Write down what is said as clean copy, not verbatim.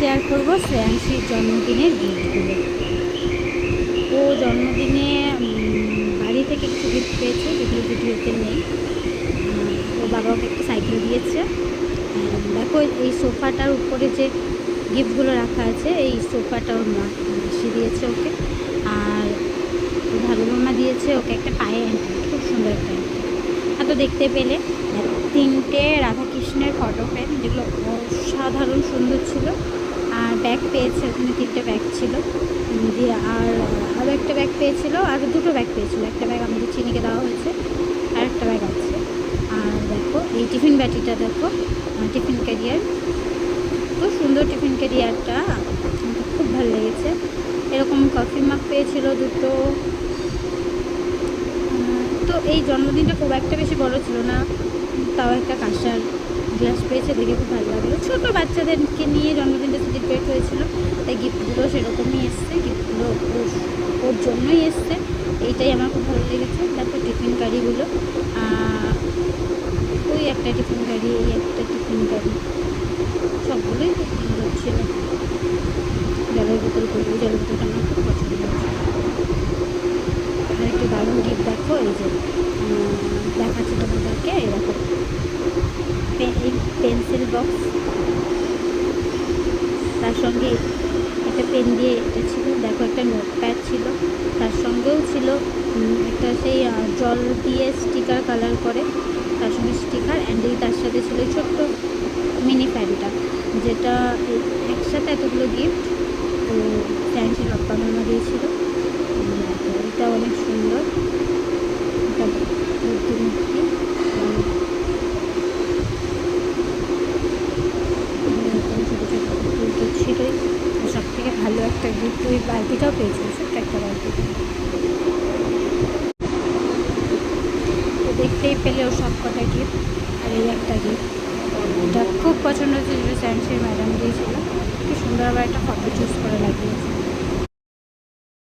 Share করব শ্রেয়াংশীর জন্মদিনের গিফটগুলো। ও জন্মদিনে বাড়ি থেকে কিছু গিফট পেয়েছে, যেগুলো ভিডিওতে নেই। ওর বাবা ওকে একটা সাইকেল দিয়েছে। দেখো এই সোফাটার উপরে যে গিফটগুলো রাখা আছে, এই সোফাটা ওর মাসি দিয়েছে ওকে। আর ভালো মামা দিয়েছে ওকে একটা পায়ে অ্যান্টি, খুব সুন্দর একটা অ্যান্টি। তো দেখতে পেলে 3টে রাধাকৃষ্ণের ফটো ফ্রেম, যেগুলো অসাধারণ সুন্দর ছিল। আর ব্যাগ পেয়েছে, ওখানে 3টে ব্যাগ ছিল দিয়ে। আর আরও একটা ব্যাগ পেয়েছিল, আর 2টো ব্যাগ পেয়েছিল। একটা ব্যাগ আমাদের চিনিকে দেওয়া হয়েছে, আর একটা ব্যাগ আছে। আর দেখো এই টিফিন ব্যাটিটা, দেখো টিফিন ক্যারিয়ার, খুব সুন্দর টিফিন ক্যারিয়ারটা, আমার খুব ভালো লেগেছে। এরকম কফি মাগ পেয়েছিল 2টো। তো এই জন্মদিনটা খুব একটা বেশি বড় ছিল না, তাও একটা কাঁসার গ্লাস পেয়েছে, দেখে খুব ভালো লাগলো। ছোটো বাচ্চাদেরকে নিয়ে জন্মদিনটা সেলিব্রেট হয়েছিল, তাই গিফটগুলো সেরকমই এসছে, গিফটগুলো ওর জন্যই এসছে। এইটাই আমার খুব ভালো লেগেছে। তারপর টিফিন কারিগুলো, ওই একটা টিফিন কারি, এই একটা টিফিন কারি, সবগুলোই খুব সুন্দর ছিল। জলের বোতলগুলো, জলের বোতলটা আমার খুব পছন্দ হয়েছে। আর একটা দারুণ গিফট দেখো, এই যে দেখাচ্ছি তোমাদেরকে, এরকম এই পেন্সিল বক্স, তার সঙ্গে একটা পেন দিয়ে এটা ছিল। দেখো একটা নোটপ্যাড ছিল, তার সঙ্গেও ছিল একটা সেই জল দিয়ে স্টিকার কালার করে, তার সঙ্গে স্টিকার অ্যান্ড তার সাথে ছিল ছোট্ট মিনি প্যানটা, যেটা একসাথে এতগুলো গিফট তো শ্রেয়াংশীর বাপ্পা মামা দিয়েছিল। এটা অনেক সুন্দর, এটা বুদ্ধিমূর্তি। ছোটো ছোটো ফুল তো ছিলই। সব থেকে ভালো একটা গিফট ওই বালতিটাও পেয়েছি, ছোট্ট একটা বালতি। তো দেখতেই পেলে ও সব কটা গিফট। আর এই একটা গিফট, এটা খুব পছন্দ হয়েছে, যেটা শ্রেয়াংশীর ম্যাডাম দিয়েছিল। কি সুন্দর আবার একটা ফটো চুজ করে লাগিয়েছে।